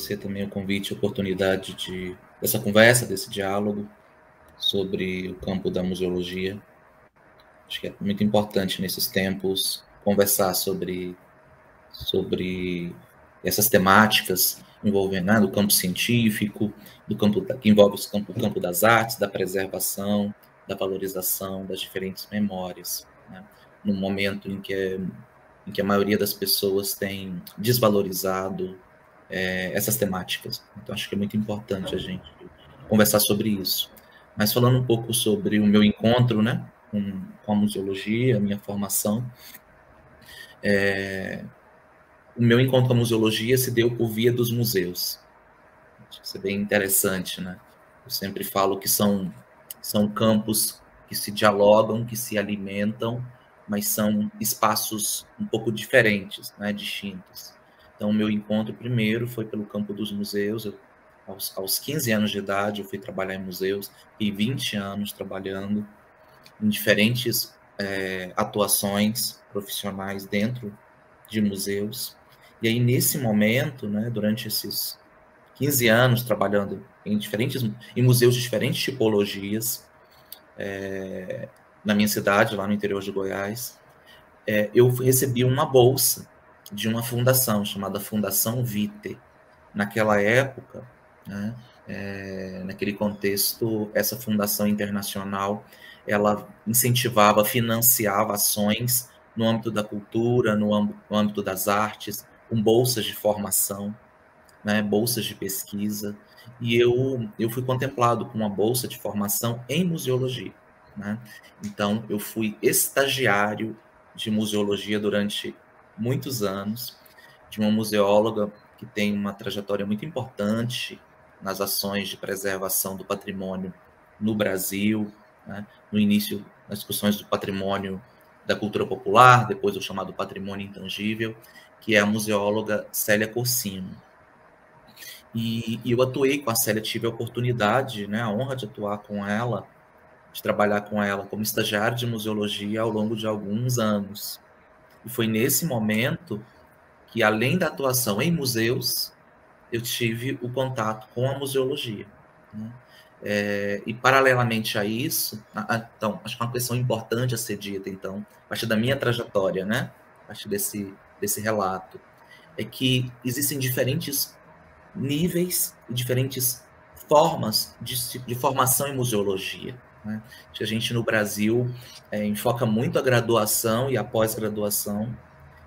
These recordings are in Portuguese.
agradecer também o convite, a oportunidade dessa conversa, desse diálogo sobre o campo da museologia. Acho que é muito importante nesses tempos conversar sobre essas temáticas envolvendo, né, do campo científico, do campo que envolve o campo das artes, da preservação, da valorização das diferentes memórias, né, num momento em que a maioria das pessoas tem desvalorizado essas temáticas. Então, acho que é muito importante a gente conversar sobre isso. Mas falando um pouco sobre o meu encontro, né, com a museologia, a minha formação, o meu encontro com a museologia se deu por via dos museus. Acho que isso é bem interessante, né? Eu sempre falo que são campos que se dialogam, que se alimentam, mas são espaços um pouco diferentes, né, distintos. Então, o meu encontro primeiro foi pelo campo dos museus. Aos 15 anos de idade, eu fui trabalhar em museus, e 20 anos trabalhando em diferentes atuações profissionais dentro de museus. E aí, nesse momento, né, durante esses 15 anos trabalhando em museus de diferentes tipologias, na minha cidade, lá no interior de Goiás, eu recebi uma bolsa de uma fundação chamada Fundação Vitae. Naquela época, né, naquele contexto, essa fundação internacional, ela incentivava, financiava ações no âmbito da cultura, no âmbito das artes, com bolsas de formação, né, bolsas de pesquisa, e eu fui contemplado com uma bolsa de formação em museologia, né? Então, eu fui estagiário de museologia durante muitos anos, de uma museóloga que tem uma trajetória muito importante nas ações de preservação do patrimônio no Brasil, né? No início, nas discussões do patrimônio da cultura popular, depois o chamado patrimônio intangível, que é a museóloga Célia Corsino. E eu atuei com a Célia, tive a oportunidade, né, a honra de atuar com ela, de trabalhar com ela como estagiário de museologia ao longo de alguns anos. E foi nesse momento que, além da atuação em museus, eu tive o contato com a museologia, né? E paralelamente a isso, então, acho que uma questão importante a ser dita, então, a partir da minha trajetória, né, a partir desse relato, é que existem diferentes níveis e diferentes formas de formação em museologia, né? A gente no Brasil enfoca muito a graduação e a pós-graduação,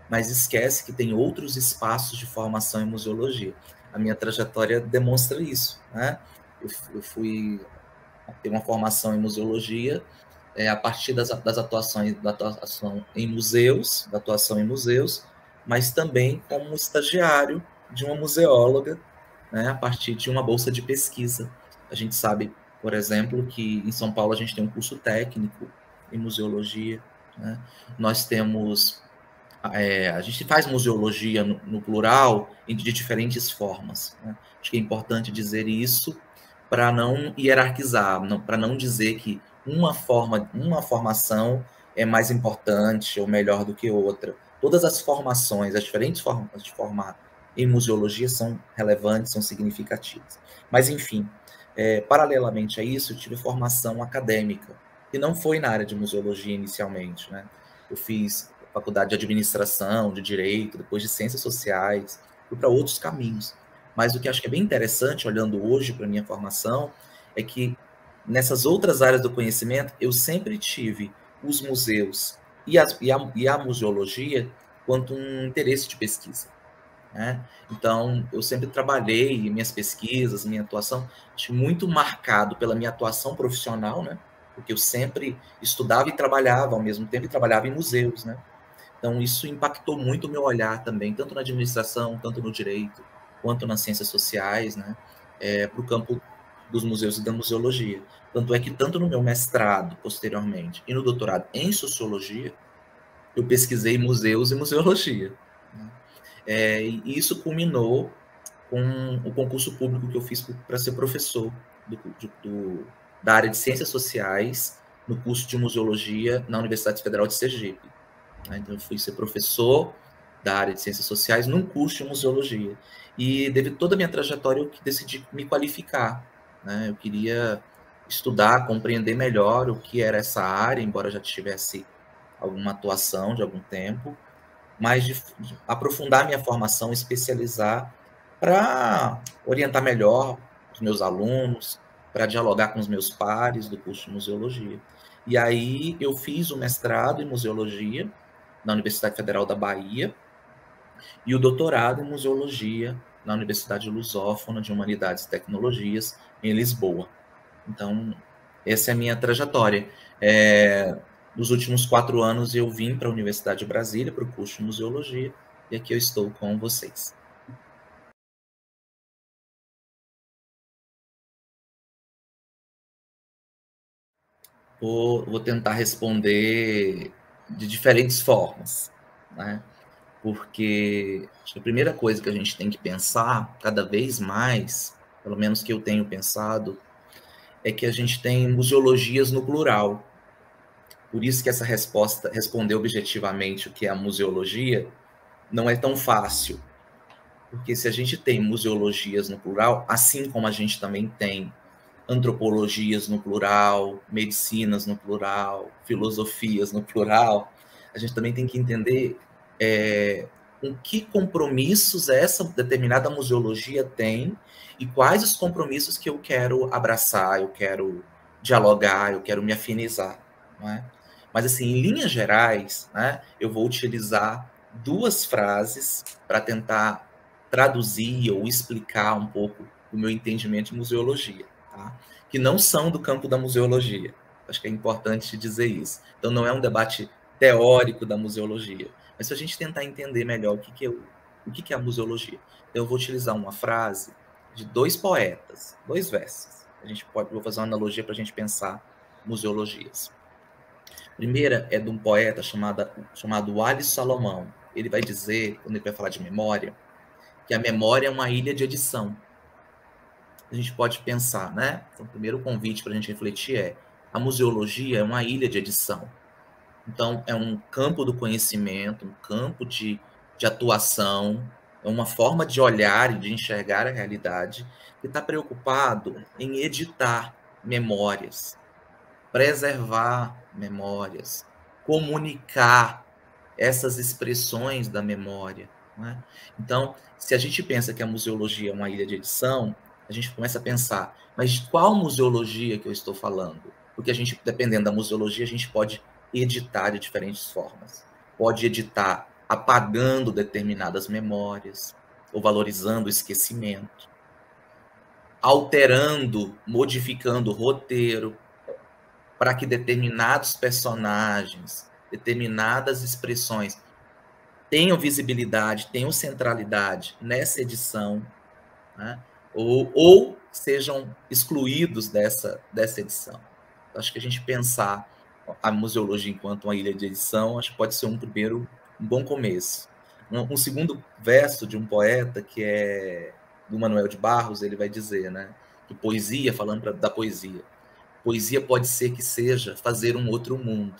mas esquece que tem outros espaços de formação em museologia. A minha trajetória demonstra isso, né? Eu fui ter uma formação em museologia a partir da atuação em museus, da atuação em museus, mas também como estagiário de uma museóloga, né, a partir de uma bolsa de pesquisa. A gente sabe, por exemplo, que em São Paulo a gente tem um curso técnico em museologia, né? Nós temos a gente faz museologia no plural de diferentes formas, né? Acho que é importante dizer isso para não hierarquizar, para não dizer que uma formação é mais importante ou melhor do que outra. Todas as formações, as diferentes formas de formar em museologia são relevantes, são significativas. Mas, enfim, paralelamente a isso, eu tive formação acadêmica, que não foi na área de museologia inicialmente, né? Eu fiz faculdade de administração, de direito, depois de ciências sociais, fui para outros caminhos. Mas o que acho que é bem interessante, olhando hoje para a minha formação, é que nessas outras áreas do conhecimento, eu sempre tive os museus e a museologia quanto um interesse de pesquisa, né? Então, eu sempre trabalhei, minhas pesquisas, minha atuação, acho muito marcado pela minha atuação profissional, né? Porque eu sempre estudava e trabalhava ao mesmo tempo, e trabalhava em museus, né? Então, isso impactou muito o meu olhar também, tanto na administração, tanto no direito, quanto nas ciências sociais, né, para o campo dos museus e da museologia. Tanto é que, tanto no meu mestrado, posteriormente, e no doutorado em sociologia, eu pesquisei museus e museologia, né? E isso culminou com o concurso público que eu fiz para ser professor da área de ciências sociais no curso de museologia na Universidade Federal de Sergipe. Então, eu fui ser professor da área de ciências sociais num curso de museologia. E devido a toda a minha trajetória, eu decidi me qualificar, né? Eu queria estudar, compreender melhor o que era essa área, embora já tivesse alguma atuação de algum tempo, mas de aprofundar minha formação, especializar para orientar melhor os meus alunos, para dialogar com os meus pares do curso de museologia. E aí eu fiz o mestrado em museologia na Universidade Federal da Bahia e o doutorado em museologia na Universidade Lusófona de Humanidades e Tecnologias em Lisboa. Então, essa é a minha trajetória. Nos últimos 4 anos eu vim para a Universidade de Brasília para o curso de museologia e aqui eu estou com vocês. Vou tentar responder de diferentes formas, né? Porque acho que a primeira coisa que a gente tem que pensar, cada vez mais, pelo menos que eu tenho pensado, é que a gente tem museologias no plural. Por isso que essa resposta, responder objetivamente o que é a museologia, não é tão fácil. Porque se a gente tem museologias no plural, assim como a gente também tem antropologias no plural, medicinas no plural, filosofias no plural, a gente também tem que entender com que compromissos essa determinada museologia tem e quais os compromissos que eu quero abraçar, eu quero dialogar, eu quero me afinizar, não é? Mas, assim, em linhas gerais, né, eu vou utilizar 2 frases para tentar traduzir ou explicar um pouco o meu entendimento de museologia, tá? Que não são do campo da museologia. Acho que é importante dizer isso. Então, não é um debate teórico da museologia, mas se a gente tentar entender melhor o que é a museologia, eu vou utilizar uma frase de 2 poetas, 2 versos. Vou fazer uma analogia para a gente pensar museologias. A primeira é de um poeta chamado Alice Salomão. Ele vai dizer, quando ele vai falar de memória, que a memória é uma ilha de edição. A gente pode pensar, né? Então, o primeiro convite para a gente refletir é: a museologia é uma ilha de edição. Então, é um campo do conhecimento, um campo de atuação, é uma forma de olhar e de enxergar a realidade que está preocupado em editar memórias, preservar memórias, comunicar essas expressões da memória. Não é? Então, se a gente pensa que a museologia é uma ilha de edição, a gente começa a pensar, mas de qual museologia que eu estou falando? Porque a gente, dependendo da museologia, a gente pode editar de diferentes formas. Pode editar apagando determinadas memórias, ou valorizando o esquecimento, alterando, modificando o roteiro, para que determinados personagens, determinadas expressões tenham visibilidade, tenham centralidade nessa edição, né? ou sejam excluídos dessa edição. Acho que a gente pensar a museologia enquanto uma ilha de edição, acho que pode ser um bom começo. Um segundo verso de um poeta, que é do Manuel de Barros, ele vai dizer, né, que poesia, falando da poesia, poesia pode ser que seja fazer um outro mundo.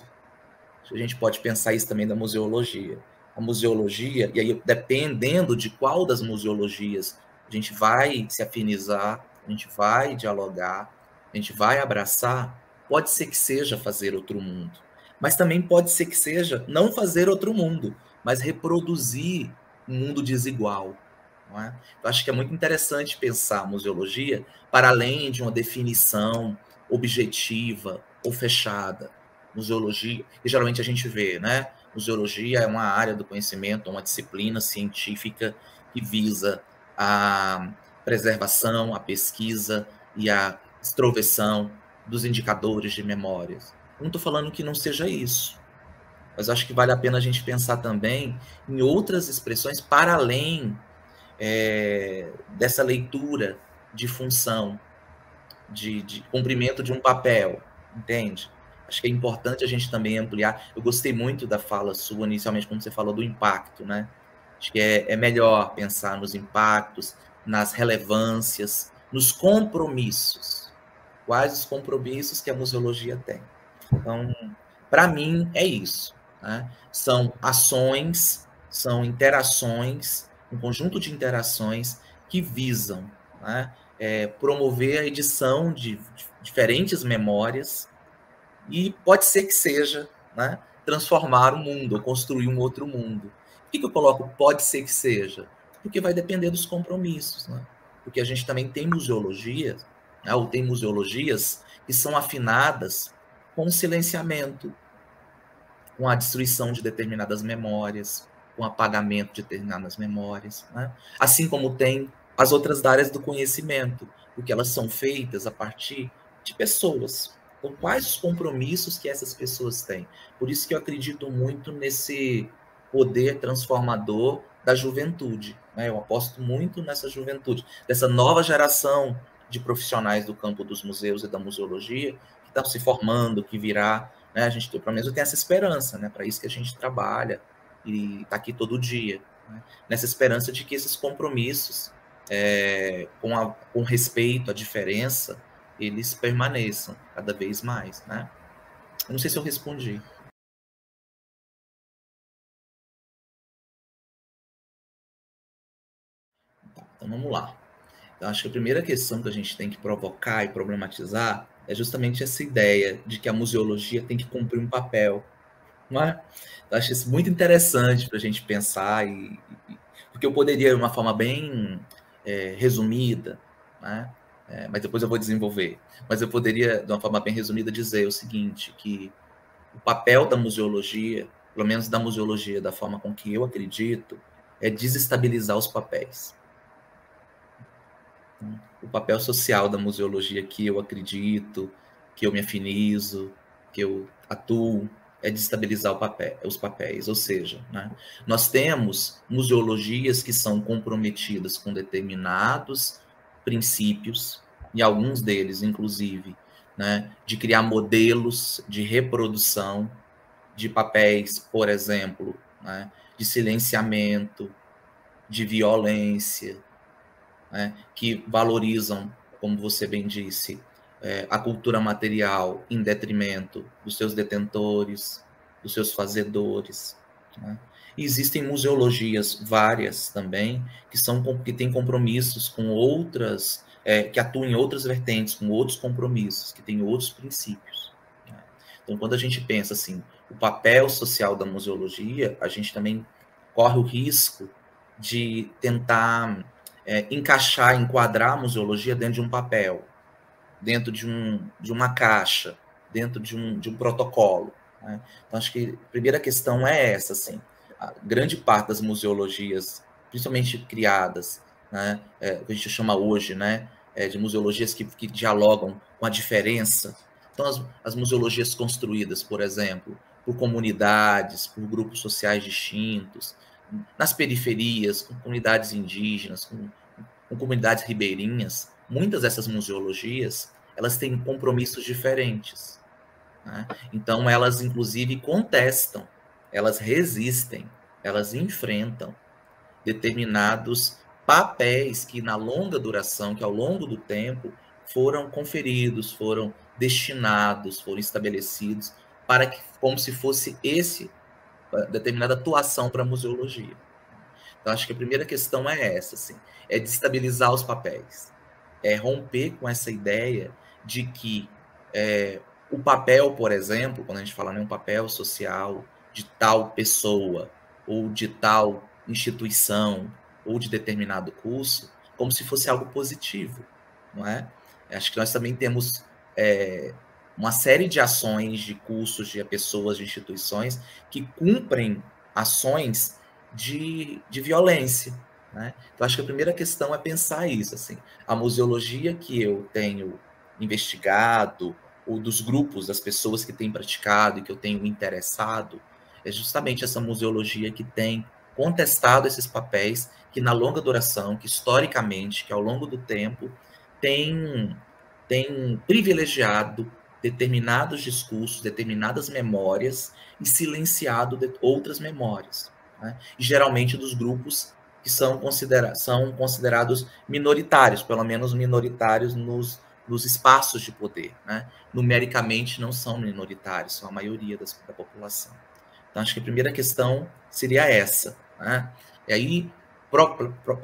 A gente pode pensar isso também da museologia. A museologia, e aí dependendo de qual das museologias a gente vai se afinizar, a gente vai dialogar, a gente vai abraçar, pode ser que seja fazer outro mundo. Mas também pode ser que seja não fazer outro mundo, mas reproduzir um mundo desigual. Não é? Eu acho que é muito interessante pensar a museologia para além de uma definição objetiva ou fechada. Museologia, e geralmente a gente vê, né? Museologia é uma área do conhecimento, uma disciplina científica que visa a preservação, a pesquisa e a extroversão dos indicadores de memórias. Eu não estou falando que não seja isso, mas acho que vale a pena a gente pensar também em outras expressões para além dessa leitura de função, de cumprimento de um papel, entende? Acho que é importante a gente também ampliar. Eu gostei muito da fala sua, inicialmente, quando você falou do impacto, né? Acho que é melhor pensar nos impactos, nas relevâncias, nos compromissos. Quais os compromissos que a museologia tem? Então, para mim, é isso. Né? São ações são interações, um conjunto de interações que visam, né, promover a edição de diferentes memórias e pode ser que seja, né, transformar o mundo ou construir um outro mundo. Por que eu coloco pode ser que seja? Porque vai depender dos compromissos, né? Porque a gente também tem museologias, né, ou tem museologias que são afinadas com o silenciamento, com a destruição de determinadas memórias, com o apagamento de determinadas memórias, né? Assim como tem as outras áreas do conhecimento, porque elas são feitas a partir de pessoas. Então, quais os compromissos que essas pessoas têm? Por isso que eu acredito muito nesse poder transformador da juventude, né? Eu aposto muito nessa juventude, dessa nova geração de profissionais do campo dos museus e da museologia que está se formando, que virá, né? A gente, pelo menos, tem essa esperança, né? Para isso que a gente trabalha e está aqui todo dia, né? Nessa esperança de que esses compromissos, com respeito à diferença, eles permaneçam cada vez mais, né? Eu não sei se eu respondi. Tá, então vamos lá. Eu acho que a primeira questão que a gente tem que provocar e problematizar é justamente essa ideia de que a museologia tem que cumprir um papel, não é? Eu acho isso muito interessante para a gente pensar, porque eu poderia, de uma forma bem resumida, né? Mas depois eu vou desenvolver, mas eu poderia, de uma forma bem resumida, dizer o seguinte, que o papel da museologia, pelo menos da museologia da forma com que eu acredito, é desestabilizar os papéis. O papel social da museologia que eu acredito, que eu me afinizo, que eu atuo, é desestabilizar os papéis. Ou seja, né, nós temos museologias que são comprometidas com determinados princípios, e alguns deles, inclusive, né, de criar modelos de reprodução de papéis, por exemplo, né, de silenciamento, de violência, né, que valorizam, como você bem disse, a cultura material em detrimento dos seus detentores, dos seus fazedores. Né? E existem museologias várias também que têm compromissos com outras, que atuam em outras vertentes, com outros compromissos, que têm outros princípios. Né? Então, quando a gente pensa assim, o papel social da museologia, a gente também corre o risco de tentar encaixar, enquadrar a museologia dentro de um papel, dentro de uma caixa, dentro de um protocolo. Né? Então, acho que a primeira questão é essa, assim, a grande parte das museologias, principalmente criadas, né, que a gente chama hoje, né, de museologias que dialogam com a diferença. Então, as museologias construídas, por exemplo, por comunidades, por grupos sociais distintos, nas periferias, com comunidades indígenas, com comunidades ribeirinhas, muitas dessas museologias, elas têm compromissos diferentes. Né? Então, elas, inclusive, contestam, elas resistem, elas enfrentam determinados papéis que, na longa duração, que ao longo do tempo, foram conferidos, foram destinados, foram estabelecidos, para que, como se fosse determinada atuação para a museologia. Então, acho que a primeira questão é essa, assim, é desestabilizar os papéis, é romper com essa ideia de que o papel, por exemplo, quando a gente fala em um papel social de tal pessoa, ou de tal instituição, ou de determinado curso, como se fosse algo positivo, não é? Acho que nós também temos uma série de ações, de cursos, de pessoas, de instituições que cumprem ações de violência. Né? Então, acho que a primeira questão é pensar isso. Assim, a museologia que eu tenho investigado, ou dos grupos, das pessoas que têm praticado e que eu tenho interessado, é justamente essa museologia que tem contestado esses papéis, que na longa duração, que historicamente, que ao longo do tempo, tem privilegiado determinados discursos, determinadas memórias e silenciado outras memórias. Né? E geralmente dos grupos que são considerados minoritários, pelo menos minoritários nos espaços de poder. Né? Numericamente não são minoritários, são a maioria da população. Então, acho que a primeira questão seria essa. né? E aí,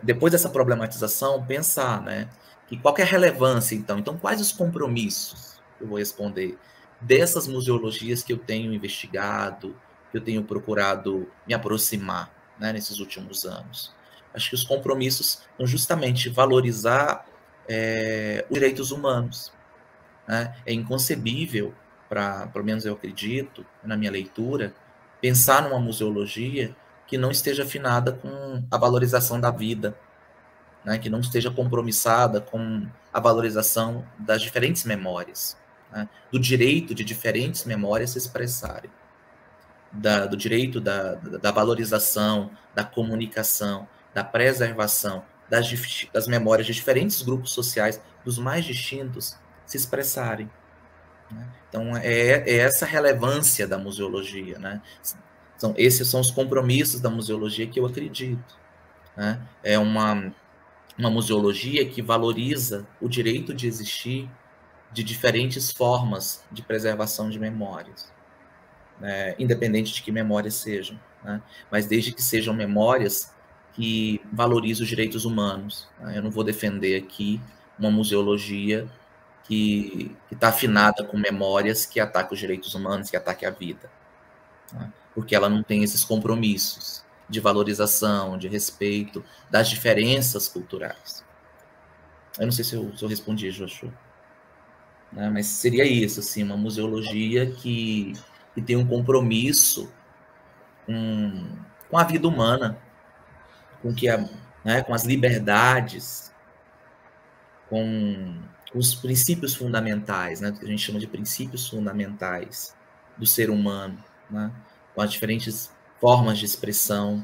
depois dessa problematização, pensar, né, que qual que é a relevância, então? Então, quais os compromissos? Eu vou responder. Dessas museologias que eu tenho investigado, que eu tenho procurado me aproximar, né, nesses últimos anos. Acho que os compromissos são justamente valorizar os direitos humanos, né? É inconcebível, pelo menos eu acredito, na minha leitura, pensar numa museologia que não esteja afinada com a valorização da vida, né? Que não esteja compromissada com a valorização das diferentes memórias, né? Do direito de diferentes memórias se expressarem, do direito da valorização, da comunicação, da preservação das memórias de diferentes grupos sociais, dos mais distintos, se expressarem. Então, é essa relevância da museologia, né? Esses são os compromissos da museologia que eu acredito, né? É uma museologia que valoriza o direito de existir de diferentes formas de preservação de memórias, né? Independente de que memórias sejam, né? Mas desde que sejam memórias que valorizem os direitos humanos, né? Eu não vou defender aqui uma museologia que está afinada com memórias que atacam os direitos humanos, que atacam a vida, né? Porque ela não tem esses compromissos de valorização, de respeito das diferenças culturais. Eu não sei se eu respondi, Joshua, né? Mas seria isso, assim, uma museologia que tem um compromisso com a vida humana, né, com as liberdades, com os princípios fundamentais, né, que a gente chama de princípios fundamentais do ser humano, né, com as diferentes formas de expressão,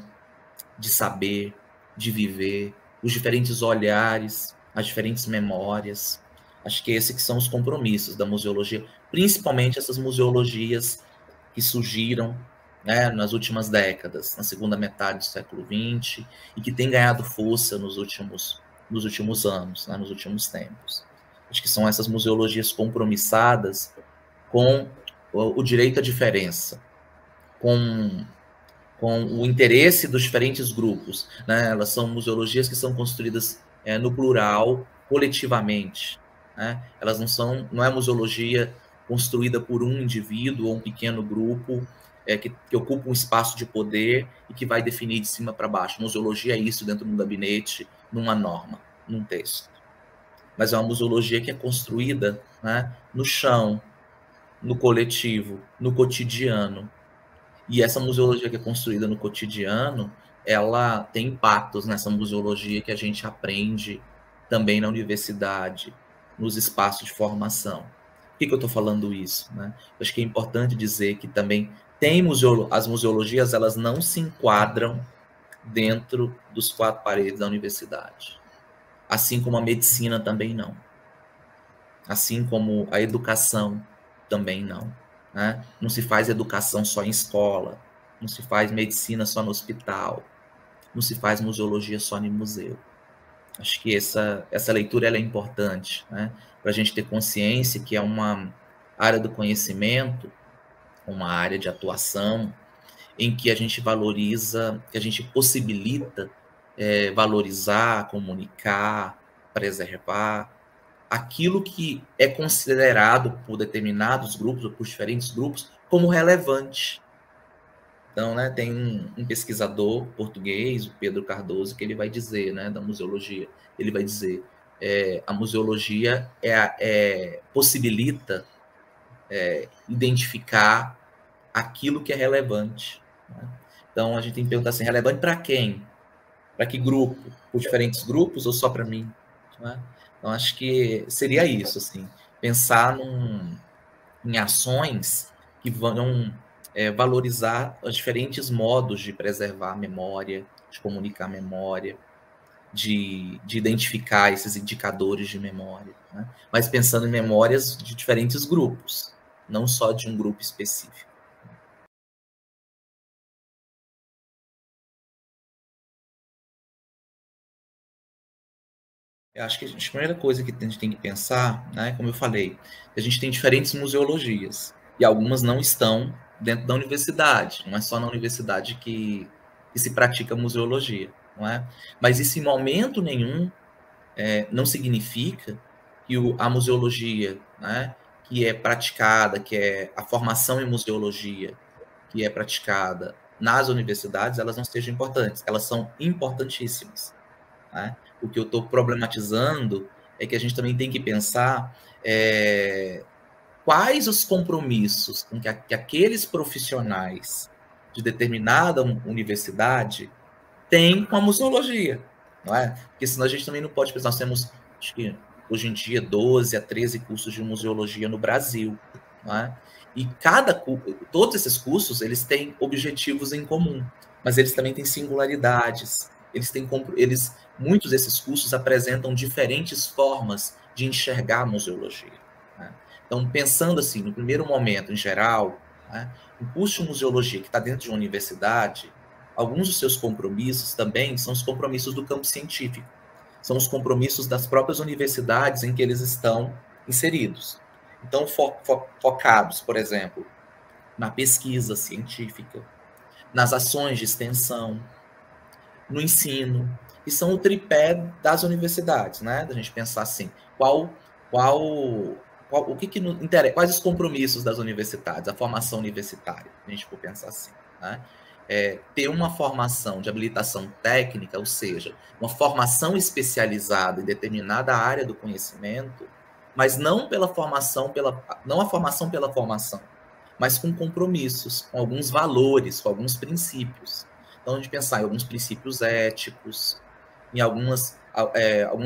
de saber, de viver, os diferentes olhares, as diferentes memórias. Acho que esses que são os compromissos da museologia, principalmente essas museologias que surgiram, né, nas últimas décadas, na segunda metade do século XX, e que têm ganhado força nos últimos anos, né, nos últimos tempos. Acho que são essas museologias compromissadas com o direito à diferença, com o interesse dos diferentes grupos, né? Elas são museologias que são construídas no plural, coletivamente, né? Elas não é museologia construída por um indivíduo ou um pequeno grupo que ocupa um espaço de poder e que vai definir de cima para baixo. Museologia é isso dentro de um gabinete, numa norma, num texto. Mas é uma museologia que é construída, né, no chão, no coletivo, no cotidiano. E essa museologia que é construída no cotidiano, ela tem impactos nessa museologia que a gente aprende também na universidade, nos espaços de formação. Por que eu estou falando isso, né? Eu acho que é importante dizer que também as museologias, elas não se enquadram dentro dos quatro paredes da universidade. Assim como a medicina também não. Assim como a educação também não. Né? Não se faz educação só em escola, não se faz medicina só no hospital, não se faz museologia só em museu. Acho que essa leitura ela é importante, né? Para a gente ter consciência que é uma área do conhecimento, uma área de atuação, em que a gente valoriza, que a gente possibilita valorizar, comunicar, preservar aquilo que é considerado por determinados grupos, ou por diferentes grupos, como relevante. Então, né, tem um pesquisador português, o Pedro Cardoso, que ele vai dizer, né, da museologia, ele vai dizer, a museologia possibilita identificar aquilo que é relevante. Né? Então, a gente tem que perguntar assim, relevante para quem? Para que grupo? Por diferentes grupos ou só para mim? Né? Então, acho que seria isso, assim, pensar em ações que vão valorizar os diferentes modos de preservar a memória, de comunicar a memória, de identificar esses indicadores de memória, né? Mas pensando em memórias de diferentes grupos, não só de um grupo específico. Eu acho que a primeira coisa que a gente tem que pensar, né, como eu falei, a gente tem diferentes museologias e algumas não estão dentro da universidade. Não é só na universidade que que se pratica museologia, não é? Mas isso, em momento nenhum, não significa que a museologia, né, que é praticada, que é a formação em museologia, que é praticada nas universidades, elas não sejam importantes. Elas são importantíssimas. Né? O que eu estou problematizando é que a gente também tem que pensar quais os compromissos com que aqueles profissionais de determinada universidade têm com a museologia, não é? Porque senão a gente também não pode pensar, nós temos, acho que hoje em dia, 12 a 13 cursos de museologia no Brasil, não é? E todos esses cursos, eles têm objetivos em comum, mas eles também têm singularidades, muitos desses cursos apresentam diferentes formas de enxergar a museologia. Né? Então, pensando assim, no primeiro momento, em geral, né, o curso de museologia que está dentro de uma universidade, alguns dos seus compromissos também são os compromissos do campo científico, são os compromissos das próprias universidades em que eles estão inseridos. Então, focados, por exemplo, na pesquisa científica, nas ações de extensão, no ensino, e são o tripé das universidades, né? Da gente pensar assim, o que nos interessa, quais os compromissos das universidades, a formação universitária, a gente for pensar assim, né? Ter uma formação de habilitação técnica, ou seja, uma formação especializada em determinada área do conhecimento, mas não não a formação pela formação, mas com compromissos, com alguns valores, com alguns princípios. Então, a gente pensar em alguns princípios éticos, em alguns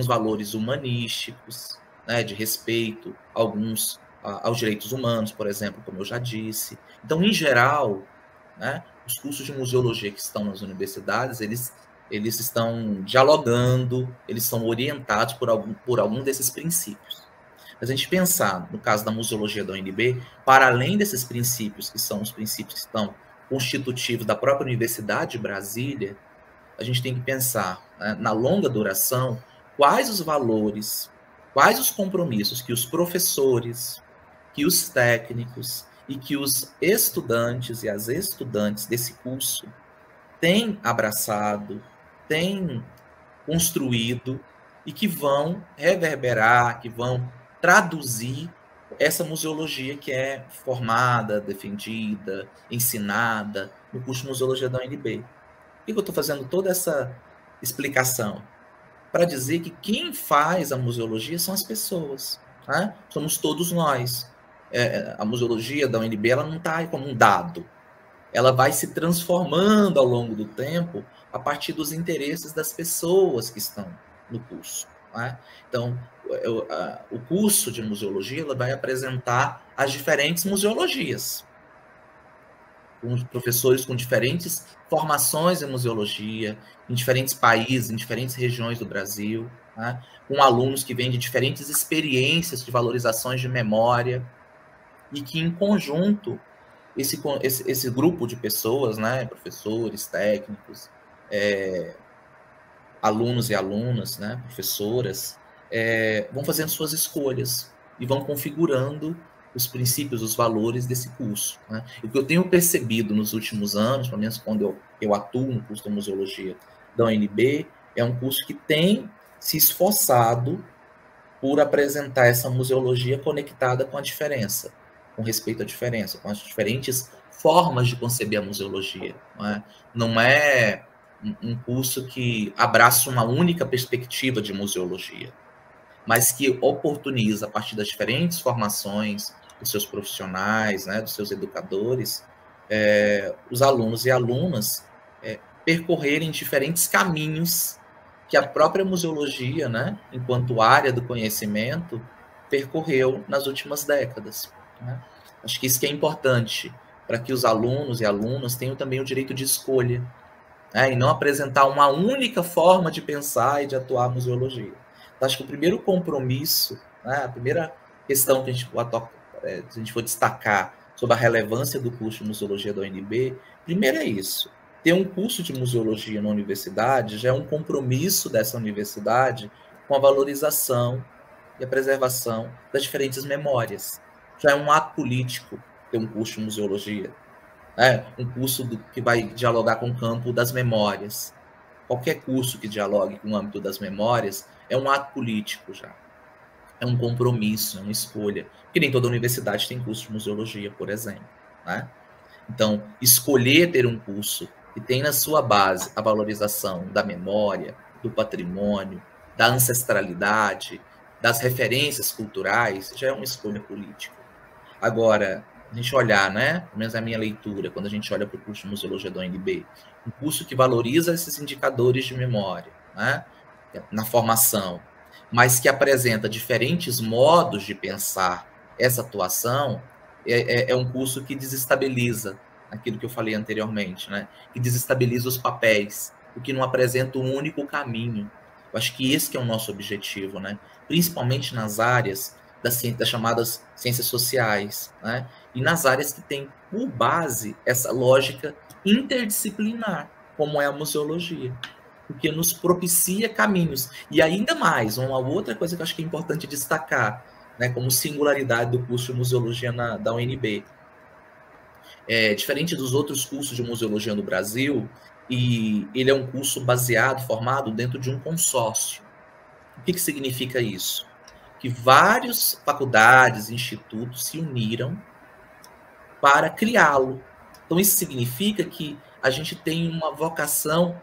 valores humanísticos, né, de respeito aos direitos humanos, por exemplo, como eu já disse. Então, em geral, né, os cursos de museologia que estão nas universidades, eles estão dialogando, eles são orientados por algum desses princípios. Mas a gente pensar, no caso da museologia da UNB, para além desses princípios, que são os princípios que estão constitutivos da própria Universidade de Brasília, a gente tem que pensar, né, na longa duração, quais os valores, quais os compromissos que os professores, que os técnicos e que os estudantes e as estudantes desse curso têm abraçado, têm construído e que vão reverberar, que vão traduzir essa museologia que é formada, defendida, ensinada no curso de museologia da UNB. Por que eu estou fazendo toda essa explicação? Para dizer que quem faz a museologia são as pessoas, né? Somos todos nós. A museologia da UNB ela não está aí como um dado, ela vai se transformando ao longo do tempo a partir dos interesses das pessoas que estão no curso. Né? Então, o curso de museologia ela vai apresentar as diferentes museologias, com professores com diferentes formações em museologia, em diferentes países, em diferentes regiões do Brasil, né? Com alunos que vêm de diferentes experiências de valorizações de memória, e que, em conjunto, esse grupo de pessoas, né, professores, técnicos, alunos e alunas, né, professoras, vão fazendo suas escolhas e vão configurando os princípios, os valores desse curso. Né? E o que eu tenho percebido nos últimos anos, pelo menos quando eu atuo no curso de museologia da UNB, é um curso que tem se esforçado por apresentar essa museologia conectada com a diferença, com respeito à diferença, com as diferentes formas de conceber a museologia. Não é um curso que abraça uma única perspectiva de museologia, mas que oportuniza, a partir das diferentes formações dos seus profissionais, né, dos seus educadores, os alunos e alunas percorrerem diferentes caminhos que a própria museologia, né, enquanto área do conhecimento, percorreu nas últimas décadas. Né? Acho que isso que é importante para que os alunos e alunas tenham também o direito de escolha, né, e não apresentar uma única forma de pensar e de atuar a museologia. Então, acho que o primeiro compromisso, né, a primeira questão que a gente for destacar sobre a relevância do curso de museologia da UNB, primeiro é isso. Ter um curso de museologia na universidade já é um compromisso dessa universidade com a valorização e a preservação das diferentes memórias. Já é um ato político ter um curso de museologia. Um curso que vai dialogar com o campo das memórias. Qualquer curso que dialogue com o âmbito das memórias é um ato político já. É um compromisso, é uma escolha. Porque nem toda universidade tem curso de museologia, por exemplo. Né? Então, escolher ter um curso que tem na sua base a valorização da memória, do patrimônio, da ancestralidade, das referências culturais, já é uma escolha política. Agora, a gente olhar, né, pelo menos a minha leitura, quando a gente olha para o curso de Museologia da UNB, um curso que valoriza esses indicadores de memória, né, na formação, mas que apresenta diferentes modos de pensar essa atuação, é um curso que desestabiliza aquilo que eu falei anteriormente, né, que desestabiliza os papéis, o que não apresenta um único caminho. Eu acho que esse que é o nosso objetivo, né, principalmente nas áreas das chamadas ciências sociais, né? E nas áreas que têm por base essa lógica interdisciplinar, como é a museologia, porque nos propicia caminhos. E ainda mais, uma outra coisa que eu acho que é importante destacar, né, como singularidade do curso de museologia da UNB. Diferente dos outros cursos de museologia no Brasil, e ele é um curso baseado, formado dentro de um consórcio. O que significa isso? Que várias faculdades, institutos se uniram para criá-lo. Então, isso significa que a gente tem uma vocação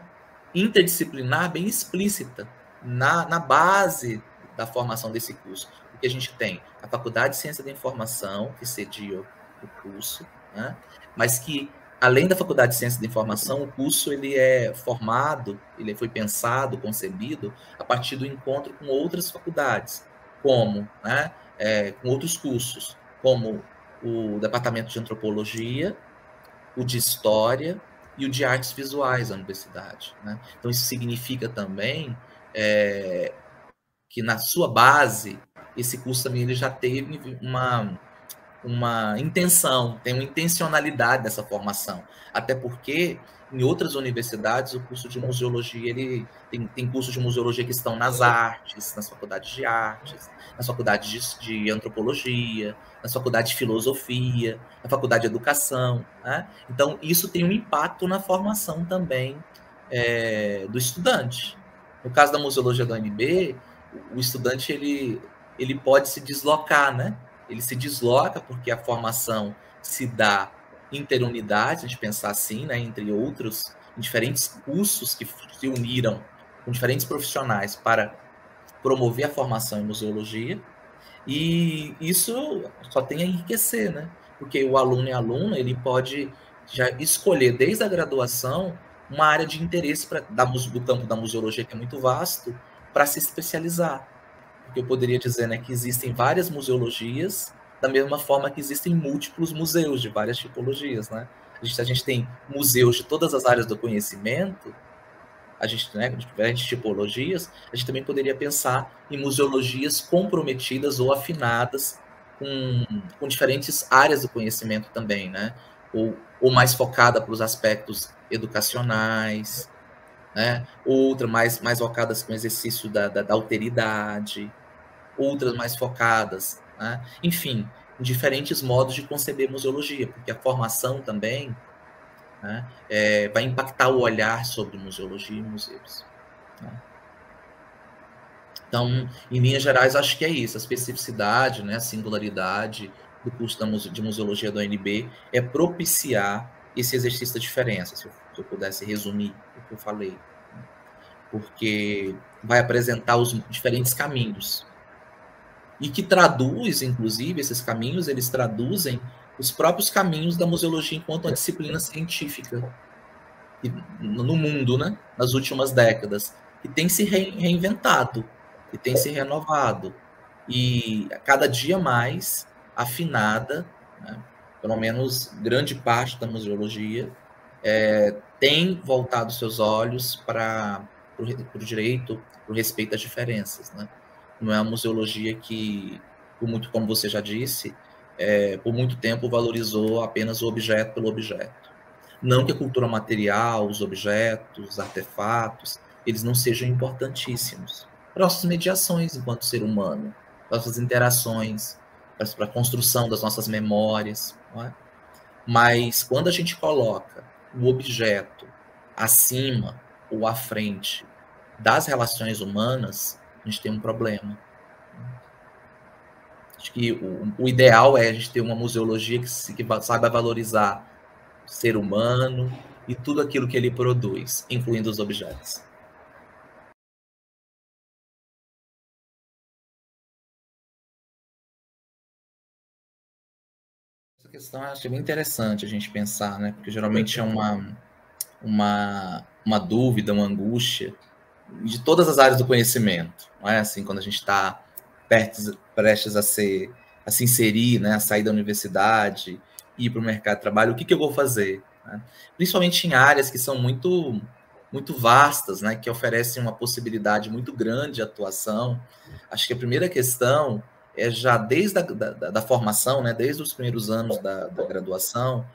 interdisciplinar bem explícita na base da formação desse curso. Porque a gente tem a Faculdade de Ciência da Informação, que cedia o curso, né? Mas que, além da Faculdade de Ciência da Informação, o curso ele é formado, ele foi pensado, concebido, a partir do encontro com outras faculdades, como, né, com outros cursos, como o Departamento de Antropologia, o de História e o de Artes Visuais da universidade. Né? Então, isso significa também que, na sua base, esse curso também ele já teve uma intenção, tem uma intencionalidade dessa formação. Até porque, em outras universidades, o curso de museologia, ele tem cursos de museologia que estão nas artes, nas faculdades de artes, nas faculdades de antropologia, nas faculdades de filosofia, na faculdade de educação. Né? Então, isso tem um impacto na formação também do estudante. No caso da museologia da UNB, o estudante ele pode se deslocar, né? Ele se desloca porque a formação se dá interunidade, a gente pensar assim, né, entre outros, em diferentes cursos que se uniram com diferentes profissionais para promover a formação em museologia, e isso só tem a enriquecer, né? Porque o aluno e a aluna, ele pode já escolher desde a graduação uma área de interesse do campo da museologia, que é muito vasto, para se especializar. Porque eu poderia dizer, né, que existem várias museologias, da mesma forma que existem múltiplos museus de várias tipologias, né? A gente tem museus de todas as áreas do conhecimento, a gente, né, de diferentes tipologias, a gente também poderia pensar em museologias comprometidas ou afinadas com diferentes áreas do conhecimento também, né? Ou mais focada para os aspectos educacionais, né? Outras mais focadas com o exercício da alteridade, outras mais focadas, né? Enfim, em diferentes modos de conceber museologia, porque a formação também, né, vai impactar o olhar sobre museologia e museus. Né? Então, em linhas gerais, acho que é isso, a especificidade, né, a singularidade do curso de museologia da UNB é propiciar esse exercício da diferença, se eu pudesse resumir o que eu falei, né? Porque vai apresentar os diferentes caminhos, e que traduz, inclusive, esses caminhos, eles traduzem os próprios caminhos da museologia enquanto uma disciplina científica no mundo, né, nas últimas décadas, que tem se reinventado, que tem se renovado, e a cada dia mais afinada, né, pelo menos grande parte da museologia, tem voltado seus olhos para o direito, para o respeito às diferenças, né? Não é uma museologia que, por muito, como você já disse, por muito tempo valorizou apenas o objeto pelo objeto. Não que a cultura material, os objetos, os artefatos, eles não sejam importantíssimos para nossas mediações enquanto ser humano, para nossas interações, para a construção das nossas memórias, não é? Mas quando a gente coloca o objeto acima ou à frente das relações humanas, a gente tem um problema. Acho que o ideal é a gente ter uma museologia que saiba valorizar o ser humano e tudo aquilo que ele produz, incluindo os objetos. Essa questão eu acho bem interessante a gente pensar, né? Porque geralmente é uma dúvida, uma angústia de todas as áreas do conhecimento, não é? Assim, quando a gente está prestes a se inserir, né? A sair da universidade, ir para o mercado de trabalho, o que eu vou fazer? Né? Principalmente em áreas que são muito vastas, né? Que oferecem uma possibilidade muito grande de atuação. Acho que a primeira questão é já desde da formação, né? Desde os primeiros anos da graduação,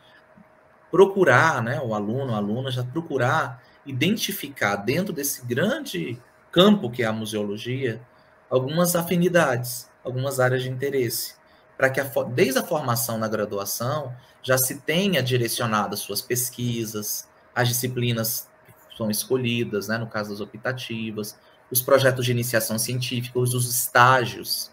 procurar, né, o aluno, a aluna, já procurar identificar dentro desse grande campo que é a museologia, algumas afinidades, algumas áreas de interesse, para que desde a formação na graduação já se tenha direcionado as suas pesquisas, as disciplinas que são escolhidas, né, no caso das optativas, os projetos de iniciação científica, os estágios,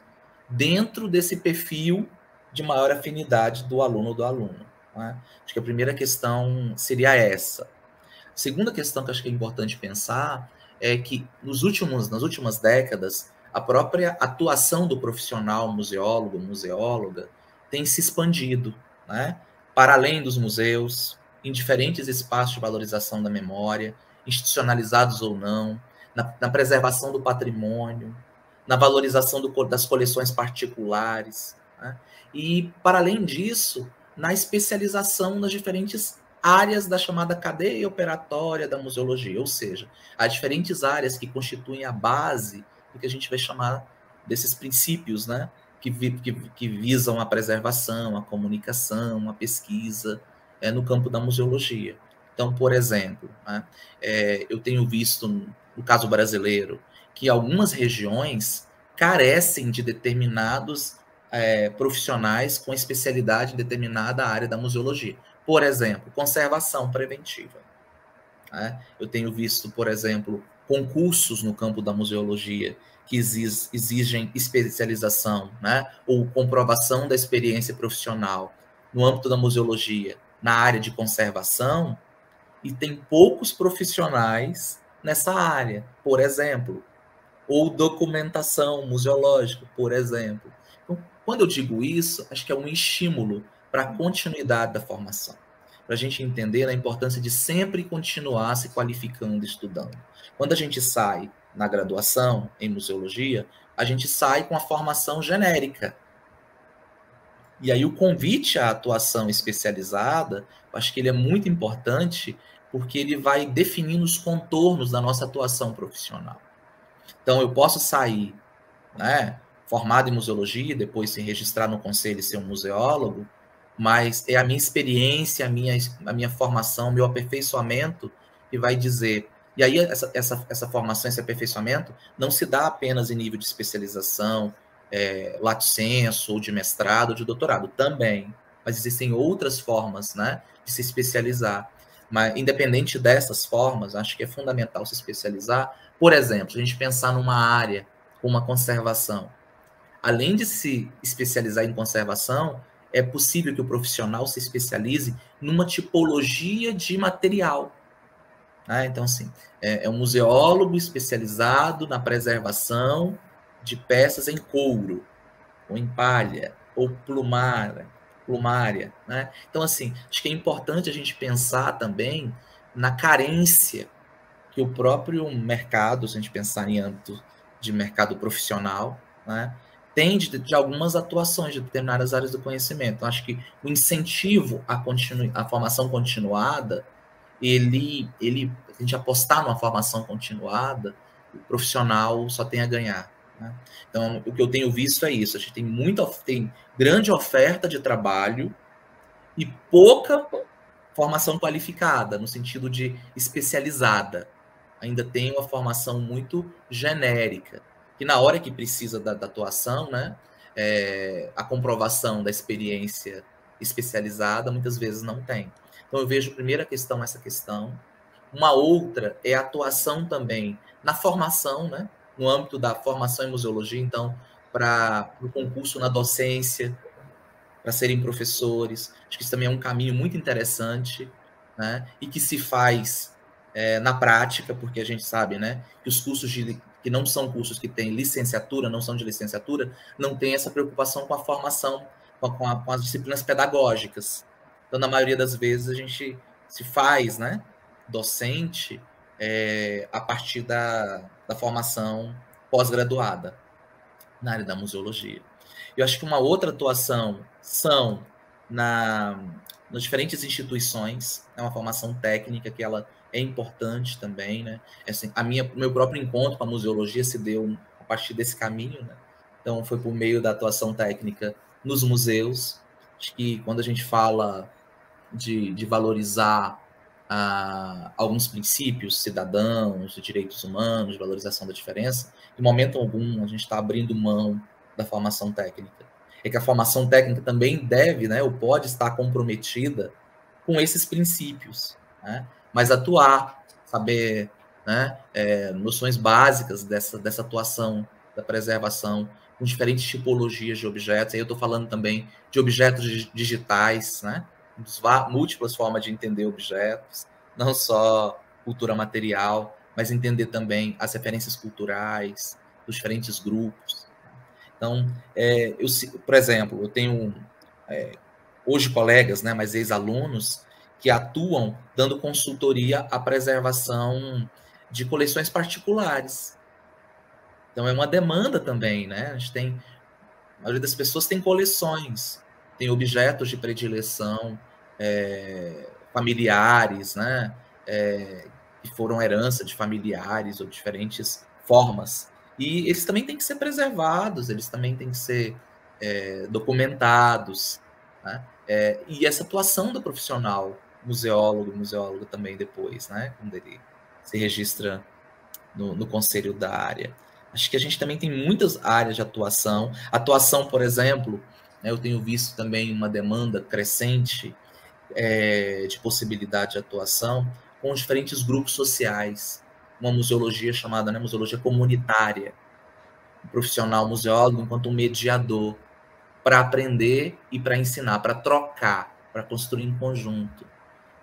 dentro desse perfil de maior afinidade do aluno ou do aluno. Né? Acho que a primeira questão seria essa. A segunda questão que acho que é importante pensar é que nas últimas décadas, a própria atuação do profissional museólogo, museóloga, tem se expandido, né? Para além dos museus, em diferentes espaços de valorização da memória, institucionalizados ou não, na preservação do patrimônio, na valorização das coleções particulares, né? E, para além disso, na especialização nas diferentes áreas da chamada cadeia operatória da museologia, ou seja, há diferentes áreas que constituem a base do que a gente vai chamar desses princípios, né, que visam a preservação, a comunicação, a pesquisa no campo da museologia. Então, por exemplo, né, eu tenho visto, no caso brasileiro, que algumas regiões carecem de determinados profissionais com especialidade em determinada área da museologia. Por exemplo, conservação preventiva. Né? Eu tenho visto, por exemplo, concursos no campo da museologia que exigem especialização, né? Ou comprovação da experiência profissional no âmbito da museologia, na área de conservação, e tem poucos profissionais nessa área, por exemplo, ou documentação museológica, por exemplo. Então, quando eu digo isso, acho que é um estímulo para a continuidade da formação, para a gente entender a importância de sempre continuar se qualificando, estudando. Quando a gente sai na graduação em museologia, a gente sai com a formação genérica. E aí o convite à atuação especializada, acho que ele é muito importante, porque ele vai definindo os contornos da nossa atuação profissional. Então, eu posso sair, né, formado em museologia, depois se registrar no conselho e ser um museólogo, mas é a minha experiência, a minha formação, meu aperfeiçoamento que vai dizer. E aí, essa formação, esse aperfeiçoamento, não se dá apenas em nível de especialização, lato sensu, ou de mestrado, ou de doutorado, também. Mas existem outras formas, né, de se especializar. Mas, independente dessas formas, acho que é fundamental se especializar. Por exemplo, se a gente pensar numa área como a conservação, além de se especializar em conservação, é possível que o profissional se especialize numa tipologia de material. Né? Então, assim, é um museólogo especializado na preservação de peças em couro, ou em palha, ou plumária. Né? Então, assim, acho que é importante a gente pensar também na carência que o próprio mercado, se a gente pensar em âmbito de mercado profissional, né, tem de algumas atuações de determinadas áreas do conhecimento. Então, acho que o incentivo à formação continuada, a gente apostar numa formação continuada, o profissional só tem a ganhar. Né? Então, o que eu tenho visto é isso. A gente tem grande oferta de trabalho e pouca formação qualificada, no sentido de especializada. Ainda tem uma formação muito genérica, que na hora que precisa da atuação, né, a comprovação da experiência especializada, muitas vezes não tem. Então, eu vejo, primeira questão, essa questão. Uma outra é a atuação também na formação, né? No âmbito da formação em museologia, então, para o concurso na docência, para serem professores. Acho que isso também é um caminho muito interessante, né? E que se faz na prática, porque a gente sabe, né, que os cursos que não são cursos que têm licenciatura, não são de licenciatura, não tem essa preocupação com a formação, com as disciplinas pedagógicas. Então, na maioria das vezes, a gente se faz, né, docente a partir da formação pós-graduada na área da museologia. Eu acho que uma outra atuação são nas diferentes instituições, é uma formação técnica que ela é importante também, né? Assim, meu próprio encontro com a museologia se deu a partir desse caminho, né? Então, foi por meio da atuação técnica nos museus. Acho que quando a gente fala de valorizar alguns princípios cidadãos, de direitos humanos, de valorização da diferença, em momento algum a gente está abrindo mão da formação técnica. É que a formação técnica também deve, né, ou pode estar comprometida com esses princípios, né? Mas atuar, saber, né, noções básicas dessa atuação, da preservação, com diferentes tipologias de objetos. Aí eu estou falando também de objetos digitais, né? Múltiplas formas de entender objetos, não só cultura material, mas entender também as referências culturais dos diferentes grupos. Então, por exemplo, eu tenho hoje colegas, né, mas ex-alunos, que atuam dando consultoria à preservação de coleções particulares. Então, é uma demanda também, né? A maioria das pessoas tem coleções, tem objetos de predileção familiares, né? Que foram herança de familiares ou diferentes formas. E eles também têm que ser preservados, eles também têm que ser documentados, né? E essa atuação do profissional, museólogo também depois, né? Quando ele se registra no conselho da área. Acho que a gente também tem muitas áreas de atuação. Atuação, por exemplo, né, eu tenho visto também uma demanda crescente de possibilidade de atuação com os diferentes grupos sociais. Uma museologia chamada, né, museologia comunitária. Um profissional museólogo enquanto um mediador para aprender e para ensinar, para trocar, para construir em conjunto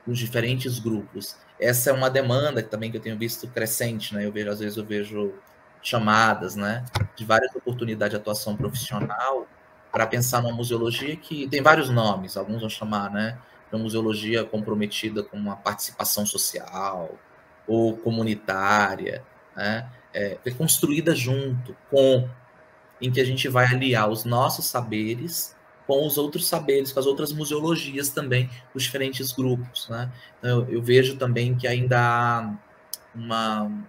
os diferentes grupos. Essa é uma demanda também que eu tenho visto crescente, né? Às vezes eu vejo chamadas, né, de várias oportunidades de atuação profissional para pensar numa museologia que tem vários nomes, alguns vão chamar, né, de uma museologia comprometida com uma participação social ou comunitária, né, construída junto com, em que a gente vai aliar os nossos saberes com os outros saberes, com as outras museologias também, dos diferentes grupos, né? Então, eu vejo também que ainda há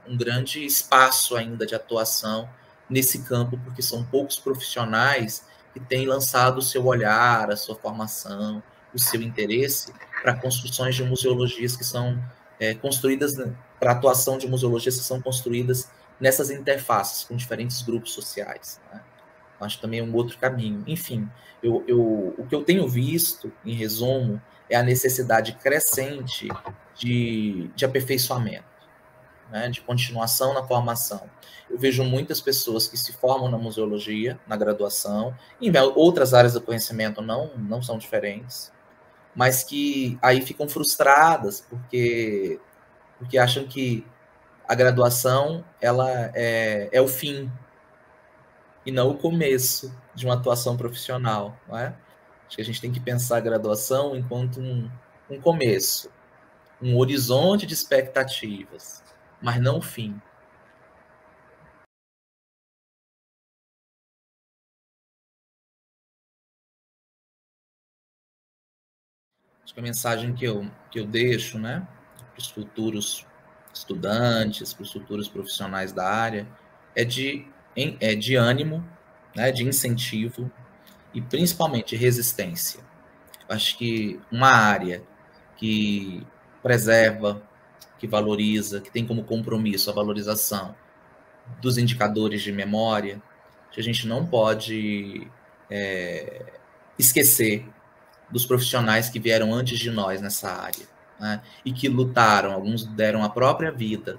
um grande espaço ainda de atuação nesse campo, porque são poucos profissionais que têm lançado o seu olhar, a sua formação, o seu interesse para construções de museologias que são construídas, para atuação de museologias que são construídas nessas interfaces com diferentes grupos sociais, né? Acho também um outro caminho. Enfim, o que eu tenho visto, em resumo, é a necessidade crescente de aperfeiçoamento, né, de continuação na formação. Eu vejo muitas pessoas que se formam na museologia, na graduação, em outras áreas do conhecimento não são diferentes, mas que aí ficam frustradas porque acham que a graduação ela é o fim e não o começo de uma atuação profissional, não é? Acho que a gente tem que pensar a graduação enquanto um começo, um horizonte de expectativas, mas não o fim. Acho que a mensagem que eu deixo, né, para os futuros estudantes, para os futuros profissionais da área, é de ânimo, né, de incentivo e principalmente resistência. Acho que uma área que preserva, que valoriza, que tem como compromisso a valorização dos indicadores de memória, que a gente não pode esquecer dos profissionais que vieram antes de nós nessa área, né? E que lutaram, alguns deram a própria vida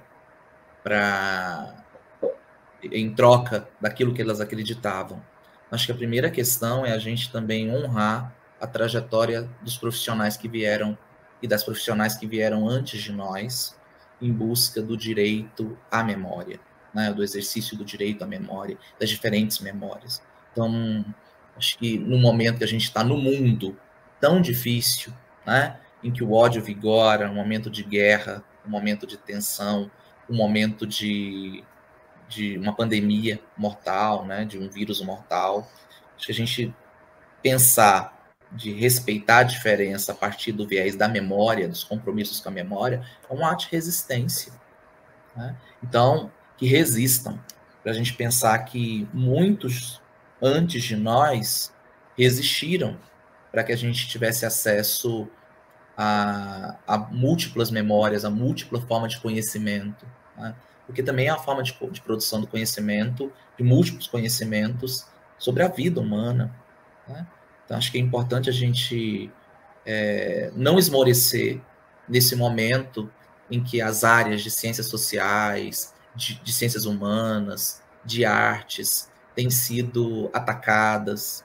em troca daquilo que elas acreditavam. Acho que a primeira questão é a gente também honrar a trajetória dos profissionais que vieram e das profissionais que vieram antes de nós em busca do direito à memória, né? Do exercício do direito à memória, das diferentes memórias. Então, acho que no momento que a gente está no mundo tão difícil, né? Em que o ódio vigora, um momento de guerra, um momento de tensão, um momento de uma pandemia mortal, né, de um vírus mortal. Acho que a gente pensar de respeitar a diferença a partir do viés da memória, dos compromissos com a memória, é um ato de resistência, né? Então, que resistam, para a gente pensar que muitos antes de nós resistiram para que a gente tivesse acesso a múltiplas memórias, a múltipla forma de conhecimento, né? Porque também é a forma de produção do conhecimento, de múltiplos conhecimentos sobre a vida humana, né? Então, acho que é importante a gente não esmorecer nesse momento em que as áreas de ciências sociais, de ciências humanas, de artes, têm sido atacadas,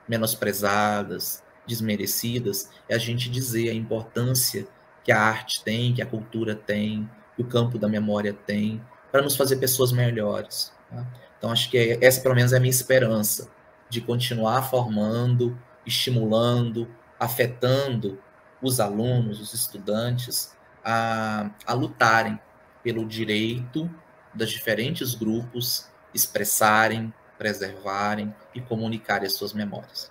menosprezadas, desmerecidas, é a gente dizer a importância que a arte tem, que a cultura tem, que o campo da memória tem, para nos fazer pessoas melhores, tá? Então, acho que essa, pelo menos, é a minha esperança, de continuar formando, estimulando, afetando os alunos, os estudantes, a lutarem pelo direito dos diferentes grupos expressarem, preservarem e comunicarem as suas memórias.